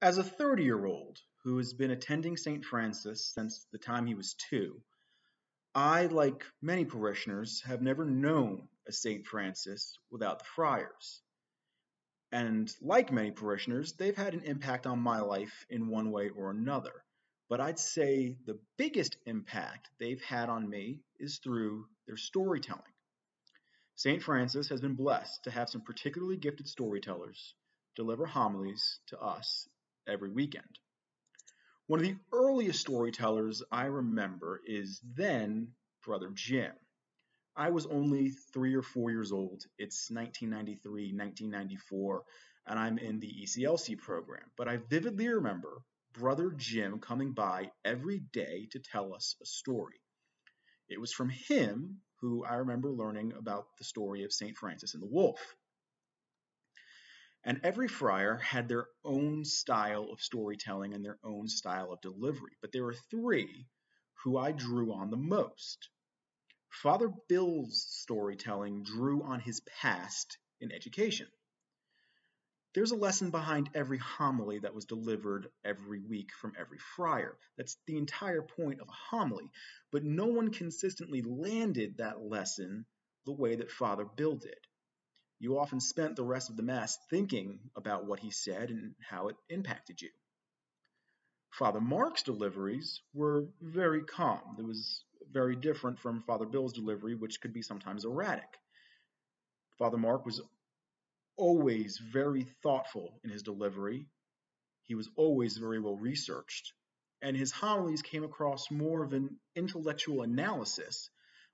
As a 30-year-old who has been attending St. Francis since the time he was 2, I, like many parishioners, have never known a St. Francis without the friars. And like many parishioners, they've had an impact on my life in one way or another. But I'd say the biggest impact they've had on me is through their storytelling. St. Francis has been blessed to have some particularly gifted storytellers deliver homilies to us every weekend. One of the earliest storytellers I remember is then Brother Jim. I was only 3 or 4 years old. It's 1993, 1994, and I'm in the ECLC program. But I vividly remember Brother Jim coming by every day to tell us a story. It was from him who I remember learning about the story of St. Francis and the Wolf. And every friar had their own style of storytelling and their own style of delivery. But there were three who I drew on the most. Father Bill's storytelling drew on his past in education. There's a lesson behind every homily that was delivered every week from every friar. That's the entire point of a homily. But no one consistently landed that lesson the way that Father Bill did. You often spent the rest of the Mass thinking about what he said and how it impacted you. Father Mark's deliveries were very calm. It was very different from Father Bill's delivery, which could be sometimes erratic. Father Mark was always very thoughtful in his delivery. He was always very well researched. And his homilies came across more of an intellectual analysis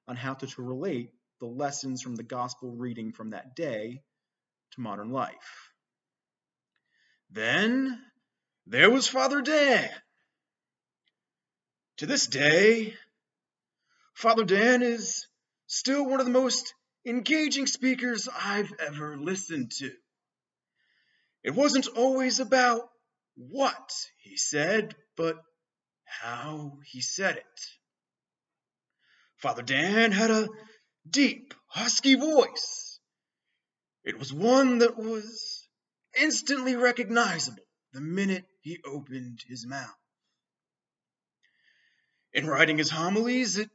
on how to relate the lessons from the gospel reading from that day to modern life. Then there was Father Dan. To this day, Father Dan is still one of the most engaging speakers I've ever listened to. It wasn't always about what he said, but how he said it. Father Dan had a deep, husky voice. It was one that was instantly recognizable the minute he opened his mouth. In writing his homilies, it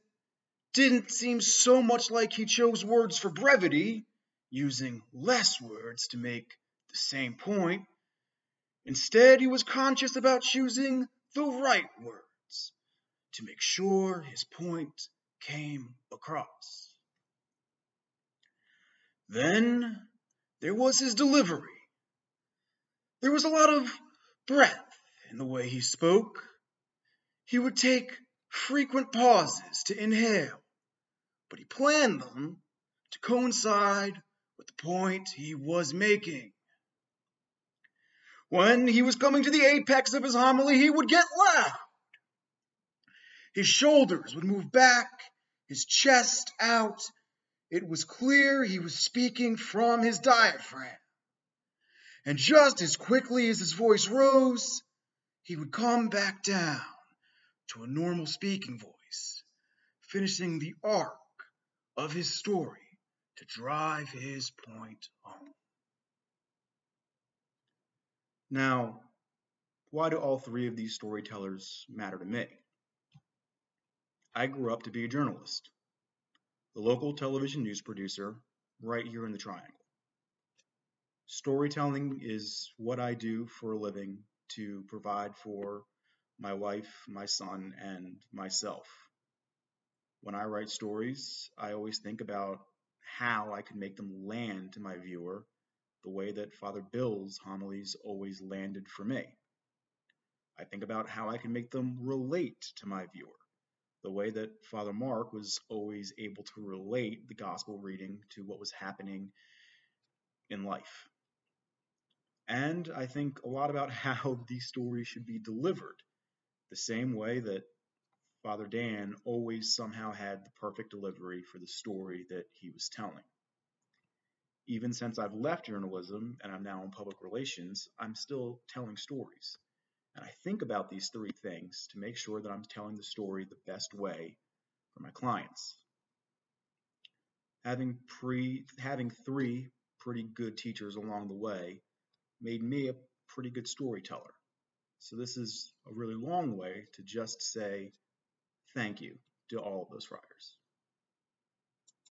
didn't seem so much like he chose words for brevity, using less words to make the same point. Instead, he was conscious about choosing the right words to make sure his point came across. Then there was his delivery. There was a lot of breath in the way he spoke. He would take frequent pauses to inhale, but he planned them to coincide with the point he was making. When he was coming to the apex of his homily, he would get loud. His shoulders would move back, his chest out. It was clear he was speaking from his diaphragm. And just as quickly as his voice rose, he would come back down to a normal speaking voice, finishing the arc of his story to drive his point home. Now, why do all three of these storytellers matter to me? I grew up to be a journalist, the local television news producer right here in the Triangle. Storytelling is what I do for a living to provide for my wife, my son, and myself. When I write stories, I always think about how I can make them land to my viewer the way that Father Bill's homilies always landed for me. I think about how I can make them relate to my viewer, the way that Father Mark was always able to relate the gospel reading to what was happening in life. And I think a lot about how these stories should be delivered, the same way that Father Dan always somehow had the perfect delivery for the story that he was telling. Even since I've left journalism and I'm now in public relations, I'm still telling stories. And I think about these three things to make sure that I'm telling the story the best way for my clients. Having three pretty good teachers along the way made me a pretty good storyteller. So this is a really long way to just say thank you to all of those friars.